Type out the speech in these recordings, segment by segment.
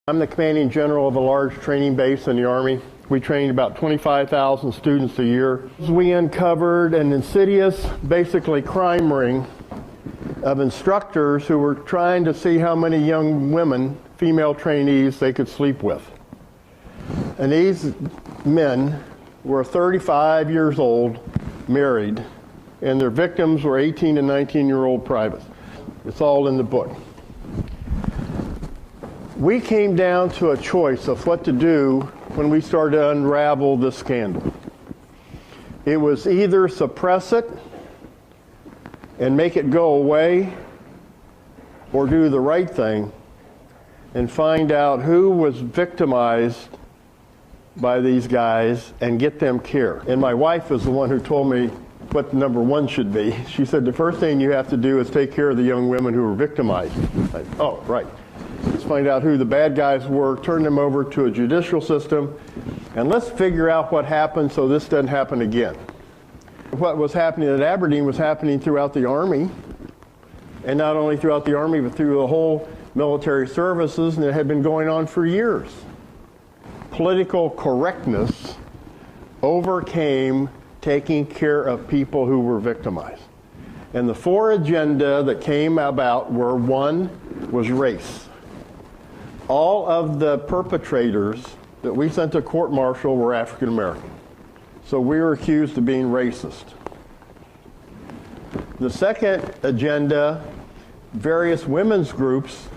I'm the commanding general of a large training base in the Army. We trained about 25,000 students a year. We uncovered an insidious, basically crime ring of instructors who were trying to see how many young women, female trainees, they could sleep with. And these men were 35 years old, married, and their victims were 18 and 19-year-old privates. It's all in the book. We came down to a choice of what to do when we started to unravel this scandal. It was either suppress it and make it go away, or do the right thing and find out who was victimized by these guys and get them care. And my wife was the one who told me what number one should be. She said, the first thing you have to do is take care of the young women who were victimized. Oh, right. Let's find out who the bad guys were, turn them over to a judicial system, and let's figure out what happened so this doesn't happen again. What was happening at Aberdeen was happening throughout the Army, and not only throughout the Army, but through the whole military services, and it had been going on for years. Political correctness overcame taking care of people who were victimized. And the four agenda that came about were, one was race. All of the perpetrators that we sent to court-martial were African American. So we were accused of being racist. The second agenda, various women's groups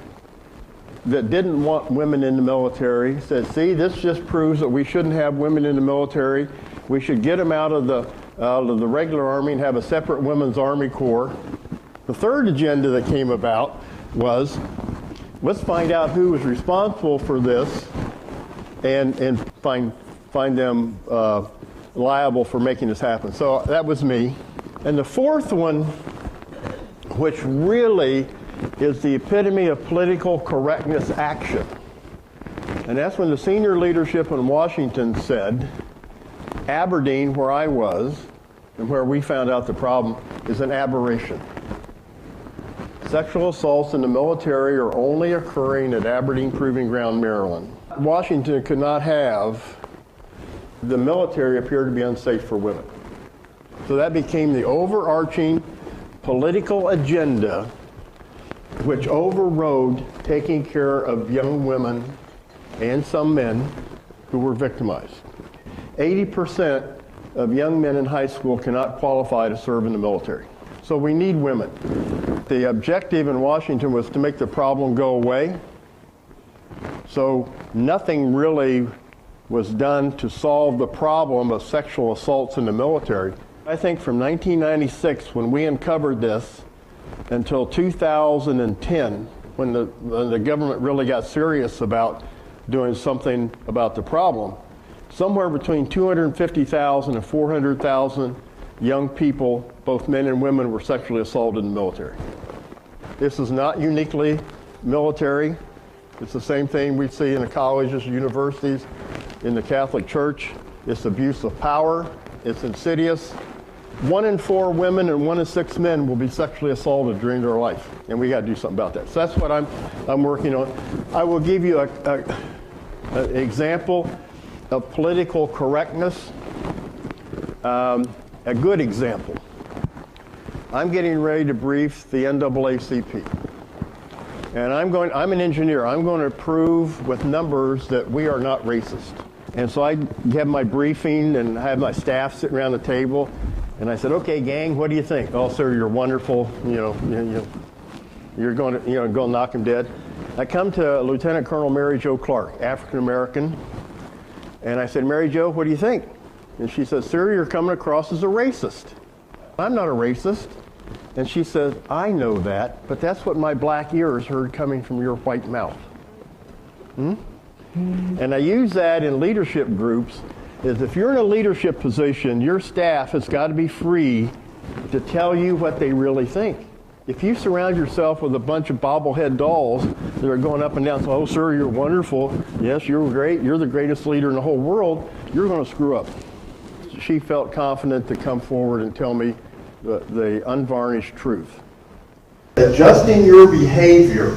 that didn't want women in the military said, see, this just proves that we shouldn't have women in the military. We should get them out of the regular Army and have a separate women's Army Corps. The third agenda that came about was, let's find out who was responsible for this and find them liable for making this happen. So that was me. And the fourth one, which really is the epitome of political correctness action. And that's when the senior leadership in Washington said, Aberdeen, where I was, and where we found out the problem, is an aberration. Sexual assaults in the military are only occurring at Aberdeen Proving Ground, Maryland. Washington could not have the military appear to be unsafe for women. So that became the overarching political agenda which overrode taking care of young women and some men who were victimized. 80% of young men in high school cannot qualify to serve in the military. So we need women. The objective in Washington was to make the problem go away. So nothing really was done to solve the problem of sexual assaults in the military. I think from 1996, when we uncovered this, until 2010, when the government really got serious about doing something about the problem, somewhere between 250,000 and 400,000 young people, both men and women, were sexually assaulted in the military. This is not uniquely military. It's the same thing we see in the colleges, universities, in the Catholic Church. It's abuse of power. It's insidious. 1 in 4 women and 1 in 6 men will be sexually assaulted during their life, and we got to do something about that. So that's what I'm working on. I will give you an example of political correctness, a good example. I'm getting ready to brief the NAACP, and I'm an engineer. I'm going to prove with numbers that we are not racist. And so I have my briefing and I have my staff sitting around the table. And I said, okay, gang, what do you think? Oh, sir, you're wonderful. You're going to go knock him dead. I come to Lieutenant Colonel Mary Jo Clark, African American, and I said, Mary Jo, what do you think? And she says, sir, you're coming across as a racist. I'm not a racist. And she says, I know that, but that's what my black ears heard coming from your white mouth. And I use that in leadership groups. Is if you're in a leadership position, your staff has got to be free to tell you what they really think. If you surround yourself with a bunch of bobblehead dolls that are going up and down, so, oh, sir, you're wonderful. Yes, you're great. You're the greatest leader in the whole world. You're going to screw up. She felt confident to come forward and tell me the unvarnished truth. Adjusting your behavior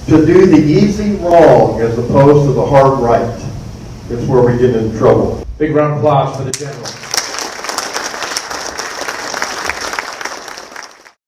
To do the easy wrong as opposed to the hard right is where we get into trouble. Big round of applause for the general.